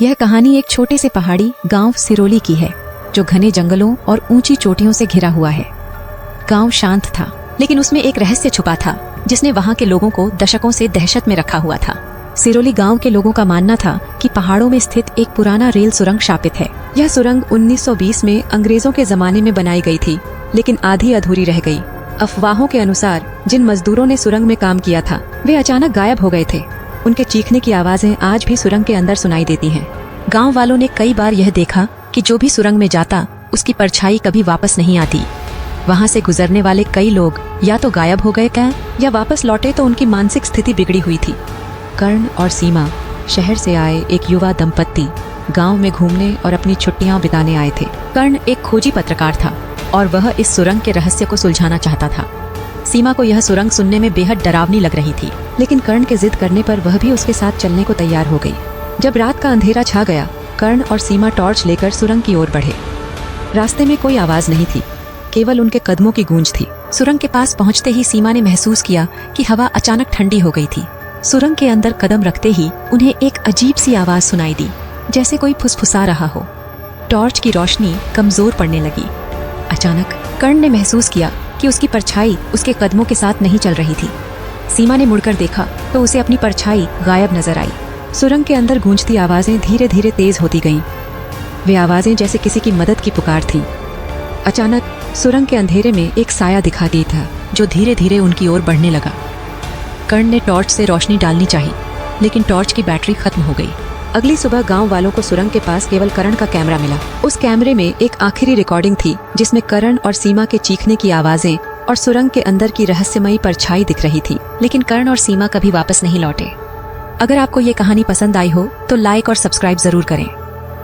यह कहानी एक छोटे से पहाड़ी गांव सिरोली की है, जो घने जंगलों और ऊंची चोटियों से घिरा हुआ है। गांव शांत था, लेकिन उसमें एक रहस्य छुपा था, जिसने वहां के लोगों को दशकों से दहशत में रखा हुआ था। सिरोली गांव के लोगों का मानना था कि पहाड़ों में स्थित एक पुराना रेल सुरंग शापित है। यह सुरंग 1920 में अंग्रेजों के जमाने में बनाई गई थी, लेकिन आधी अधूरी रह गई। अफवाहों के अनुसार जिन मजदूरों ने सुरंग में काम किया था, वे अचानक गायब हो गए थे। उनके चीखने की आवाजें आज भी सुरंग के अंदर सुनाई देती हैं। गांव वालों ने कई बार यह देखा कि जो भी सुरंग में जाता, उसकी परछाई कभी वापस नहीं आती। वहां से गुजरने वाले कई लोग या तो गायब हो गए क्या, या वापस लौटे तो उनकी मानसिक स्थिति बिगड़ी हुई थी। कर्ण और सीमा शहर से आए एक युवा दंपत्ति गांव में घूमने और अपनी छुट्टियां बिताने आए थे। कर्ण एक खोजी पत्रकार था और वह इस सुरंग के रहस्य को सुलझाना चाहता था। सीमा को यह सुरंग सुनने में बेहद डरावनी लग रही थी, लेकिन कर्ण के जिद करने पर वह भी उसके साथ चलने को तैयार हो गई। जब रात का अंधेरा छा गया, कर्ण और सीमा टॉर्च लेकर सुरंग की ओर बढ़े। रास्ते में कोई आवाज नहीं थी, केवल उनके कदमों की गूंज थी। सुरंग के पास पहुंचते ही सीमा ने महसूस किया कि हवा अचानक ठंडी हो गई थी। सुरंग के अंदर कदम रखते ही उन्हें एक अजीब सी आवाज सुनाई दी, जैसे कोई फुसफुसा रहा हो। टॉर्च की रोशनी कमजोर पड़ने लगी। अचानक कर्ण ने महसूस किया कि उसकी परछाई उसके कदमों के साथ नहीं चल रही थी। सीमा ने मुड़कर देखा तो उसे अपनी परछाई गायब नजर आई। सुरंग के अंदर गूंजती आवाजें धीरे धीरे तेज होती गईं। वे आवाजें जैसे किसी की मदद की पुकार थीं। अचानक सुरंग के अंधेरे में एक साया दिखा दी था, जो धीरे धीरे उनकी ओर बढ़ने लगा। कर्ण ने टॉर्च से रोशनी डालनी चाहिए, लेकिन टॉर्च की बैटरी खत्म हो गई। अगली सुबह गांव वालों को सुरंग के पास केवल कर्ण का कैमरा मिला। उस कैमरे में एक आखिरी रिकॉर्डिंग थी, जिसमें कर्ण और सीमा के चीखने की आवाजें और सुरंग के अंदर की रहस्यमयी परछाई दिख रही थी, लेकिन कर्ण और सीमा कभी वापस नहीं लौटे। अगर आपको ये कहानी पसंद आई हो तो लाइक और सब्सक्राइब जरूर करें।